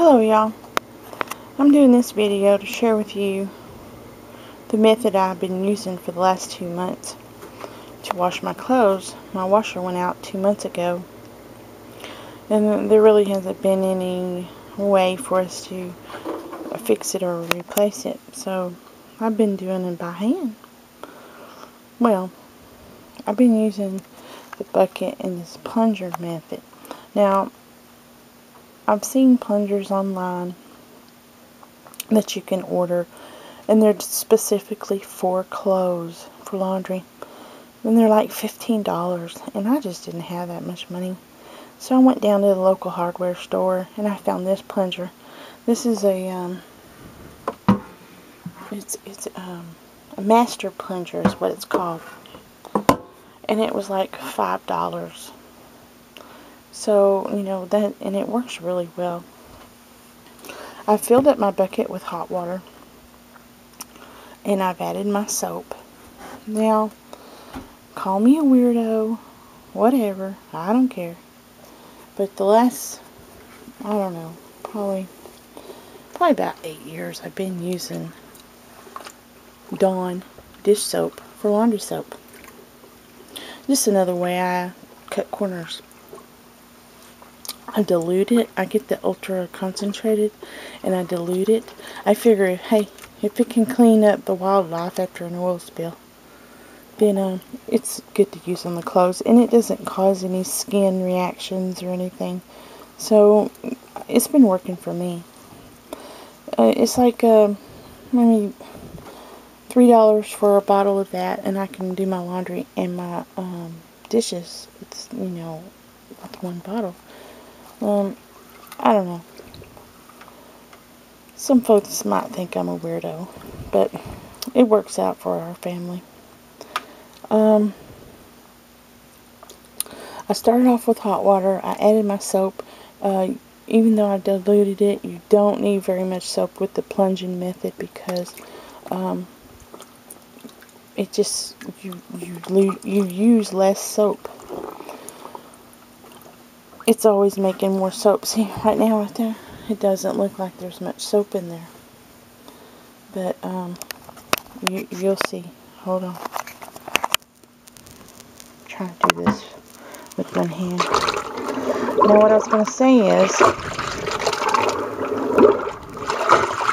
Hello y'all, I'm doing this video to share with you the method I've been using for the last 2 months to wash my clothes. My washer went out 2 months ago and there really hasn't been any way for us to fix it or replace it, so I've been doing it by hand. Well, I've been using the bucket and this plunger method. Now, I've seen plungers online that you can order, and they're specifically for clothes, for laundry, and they're like $15, and I just didn't have that much money, so I went down to the local hardware store and I found this plunger. This is a a master plunger is what it's called, and it was like $5. So you know that, and it works really well. I filled up my bucket with hot water, and I've added my soap. Now, call me a weirdo, whatever, I don't care. But the last, I don't know, probably about 8 years I've been using Dawn dish soap for laundry soap. Just another way I cut corners. I dilute it. I get the ultra concentrated and I dilute it. I figure, hey, if it can clean up the wildlife after an oil spill, then it's good to use on the clothes, and it doesn't cause any skin reactions or anything. So it's been working for me. It's like maybe $3 for a bottle of that, and I can do my laundry and my dishes. It's, you know, with one bottle. I don't know. Some folks might think I'm a weirdo, but it works out for our family. I started off with hot water. I added my soap. Even though I diluted it, you don't need very much soap with the plunging method, because it just, you use less soap. It's always making more soap. See, right now right there, it doesn't look like there's much soap in there. But you'll see. Hold on. I'm trying to do this with one hand. Now what I was going to say is,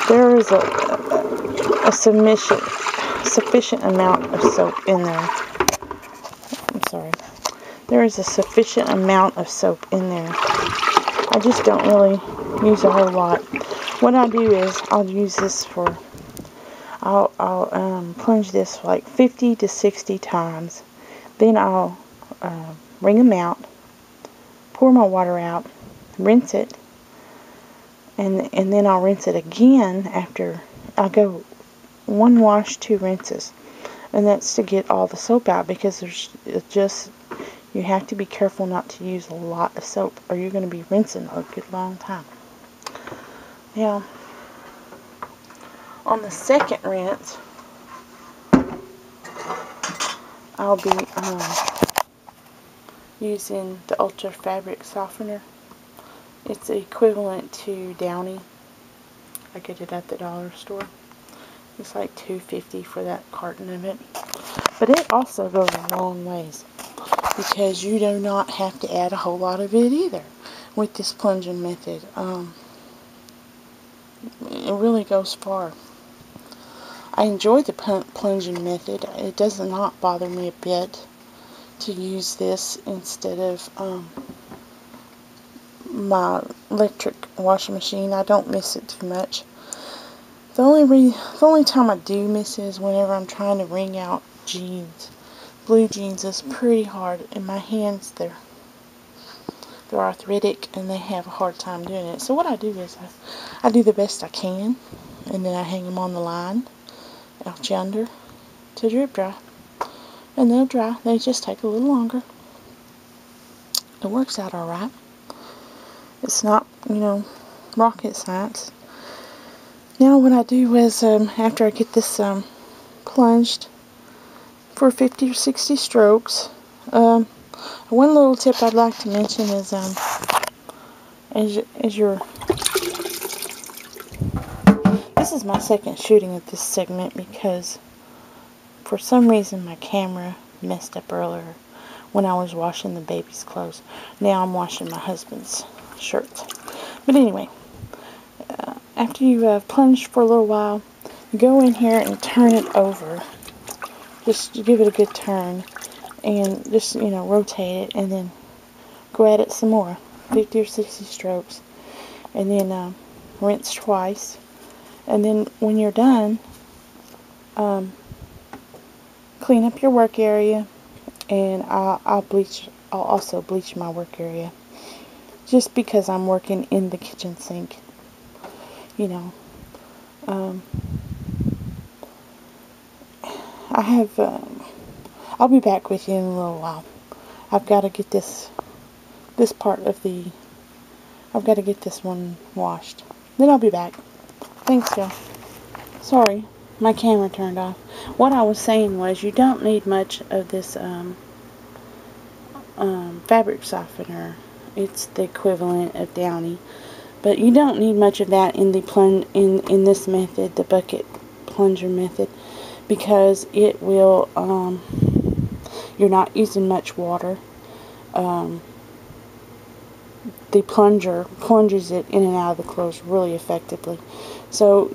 there is a sufficient amount of soap in there. I'm sorry. There is a sufficient amount of soap in there. I just don't really use a whole lot. What I do is, I'll use this for, I'll plunge this like 50 to 60 times. Then I'll wring them out, pour my water out, rinse it, and then I'll rinse it again after. I'll go 1 wash, 2 rinses, and that's to get all the soap out, because there's just, you have to be careful not to use a lot of soap, or you're going to be rinsing a good long time. Now, on the second rinse, I'll be using the Ultra Fabric Softener. It's equivalent to Downy. I get it at the dollar store. It's like $2.50 for that carton of it. But it also goes a long ways, because you do not have to add a whole lot of it either with this plunging method. It really goes far. I enjoy the plunging method. It does not bother me a bit to use this instead of my electric washing machine. I don't miss it too much. The only time I do miss it is whenever I'm trying to wring out jeans. Blue jeans is pretty hard, and my hands, they're arthritic and they have a hard time doing it. So what I do is I do the best I can, and then I hang them on the line out yonder to drip dry, and they'll dry. They just take a little longer. It works out alright. It's not, you know, rocket science. Now what I do is, after I get this plunged for 50 or 60 strokes, one little tip I'd like to mention is, as you're This is my second shooting of this segment because for some reason my camera messed up earlier when I was washing the baby's clothes. Now I'm washing my husband's shirts. But anyway, after you have plunged for a little while, you go in here and turn it over. Just give it a good turn and just, rotate it, and then go at it some more, 50 or 60 strokes, and then rinse twice. And then when you're done, clean up your work area, and I'll also bleach my work area, just because I'm working in the kitchen sink. I'll be back with you in a little while. I've got to get this part of I've got to get this one washed. Then I'll be back. Thanks, y'all. Sorry, my camera turned off. What I was saying was, you don't need much of this fabric softener. It's the equivalent of Downy, but you don't need much of that in the in this method, the bucket plunger method, because it will you're not using much water. The plunger plunges it in and out of the clothes really effectively. So,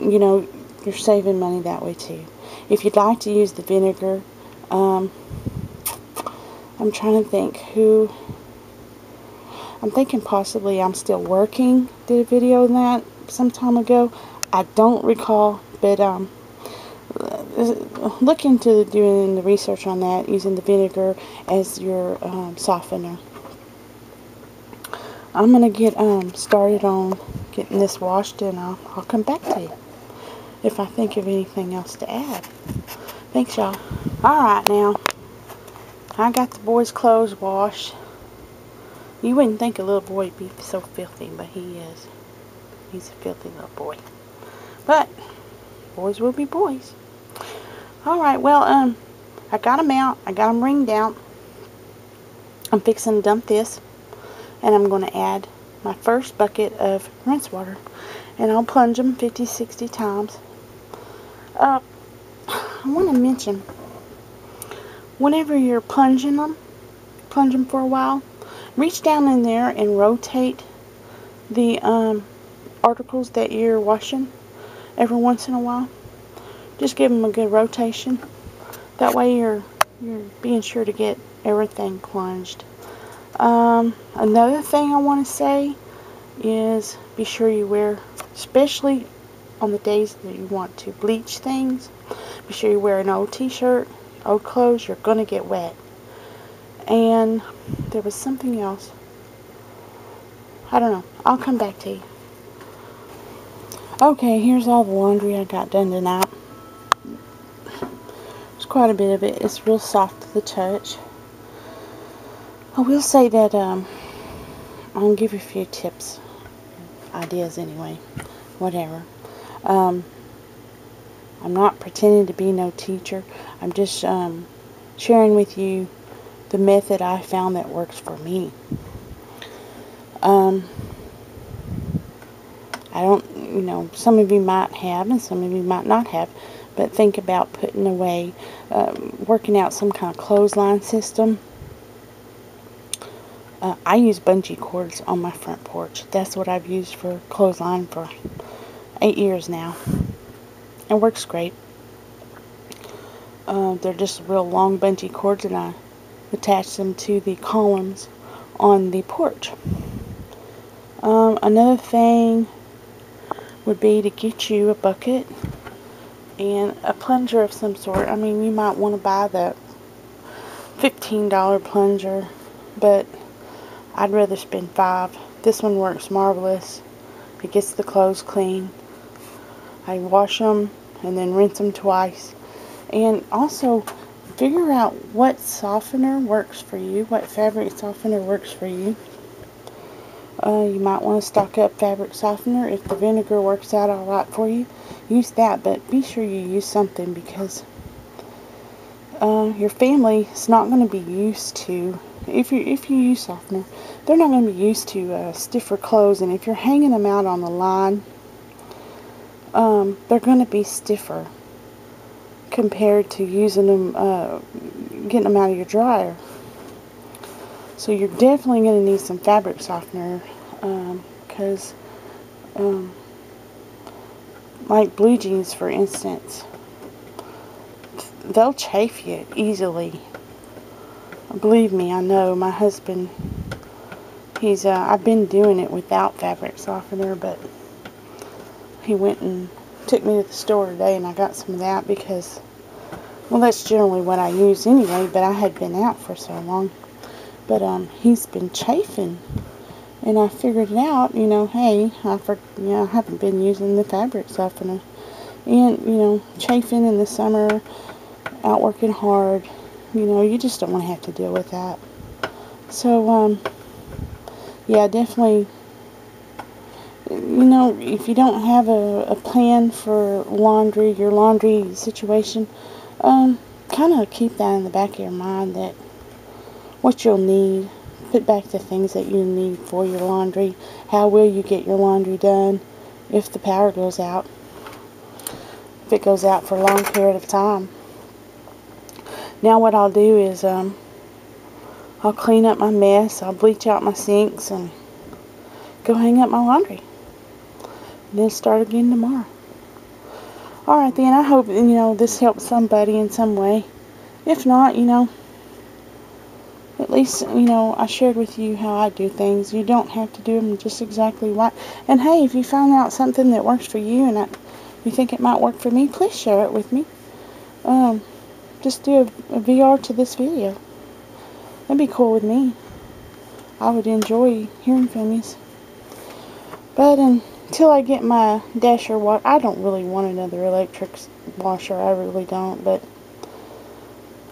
you're saving money that way too. If you'd like to use the vinegar, I'm trying to think who. I'm thinking possibly I'm Still Working did a video on that some time ago. I don't recall, but look into doing the research on that, using the vinegar as your softener. I'm going to get started on getting this washed, and I'll come back to you if I think of anything else to add. Thanks, y'all. Alright, now, I got the boy's clothes washed. You wouldn't think a little boy would be so filthy, but he is. He's a filthy little boy. But boys will be boys. Alright, well, I got them out. I got them wringed out. I'm fixing to dump this, and I'm going to add my first bucket of rinse water, and I'll plunge them 50-60 times. I want to mention, whenever you're plunging them for a while, reach down in there and rotate the articles that you're washing every once in a while. Just give them a good rotation. That way you're being sure to get everything plunged. Another thing I want to say is, be sure you wear, especially on the days that you want to bleach things, be sure you wear an old t-shirt, old clothes. You're going to get wet. And there was something else. I don't know. I'll come back to you. Okay, here's all the laundry I got done tonight. There's quite a bit of it. It's real soft to the touch. I will say that I'll give you a few tips, ideas anyway, whatever. I'm not pretending to be no teacher. I'm just sharing with you the method I found that works for me. I don't, some of you might have and some of you might not have, but think about putting away, working out some kind of clothesline system. I use bungee cords on my front porch. That's what I've used for clothesline for 8 years now. It works great. They're just real long bungee cords, and I attach them to the columns on the porch. Another thing would be to get you a bucket and a plunger of some sort. I mean, you might want to buy the $15 plunger, but I'd rather spend $5. This one works marvelous. It gets the clothes clean. I wash them and then rinse them twice. And also, figure out what softener works for you, what fabric softener works for you. You might want to stock up fabric softener. If the vinegar works out alright for you, use that, but be sure you use something, because your family is not going to be used to, if you use softener, they're not going to be used to stiffer clothes, and if you're hanging them out on the line, they're going to be stiffer compared to using them, getting them out of your dryer. So you're definitely going to need some fabric softener, because like blue jeans, for instance, they'll chafe you easily. Believe me, I know. My husband, I've been doing it without fabric softener, but he went and took me to the store today and I got some of that because, well, that's generally what I use anyway, but I had been out for so long. But he's been chafing, and I figured it out, hey, I haven't been using the fabric softener. And, chafing in the summer, out working hard, you just don't want to have to deal with that. So, yeah, definitely, if you don't have a plan for your laundry situation, kind of keep that in the back of your mind, that what you'll need, put back the things that you need for your laundry. How will you get your laundry done if the power goes out? If it goes out for a long period of time. Now what I'll do is I'll clean up my mess, I'll bleach out my sinks, and go hang up my laundry. And then start again tomorrow. Alright then, I hope, this helps somebody in some way. If not, at least, I shared with you how I do things. You don't have to do them just exactly right. And hey, if you find out something that works for you and you think it might work for me, please share it with me. Just do a VR to this video. That'd be cool with me. I would enjoy hearing from you. But until I get my dasher washer, I don't really want another electric washer. I really don't. But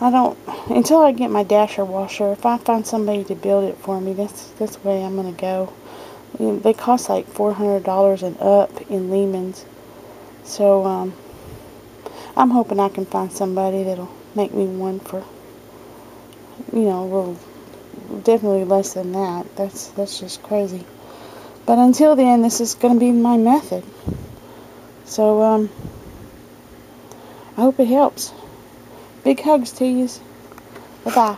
until I get my dasher washer, if I find somebody to build it for me, that's the way I'm going to go. They cost like $400 and up in Lehman's. So, I'm hoping I can find somebody that'll make me one for, a little, definitely less than that. That's just crazy. But until then, this is going to be my method. So, I hope it helps. Big hugs to you. Bye-bye.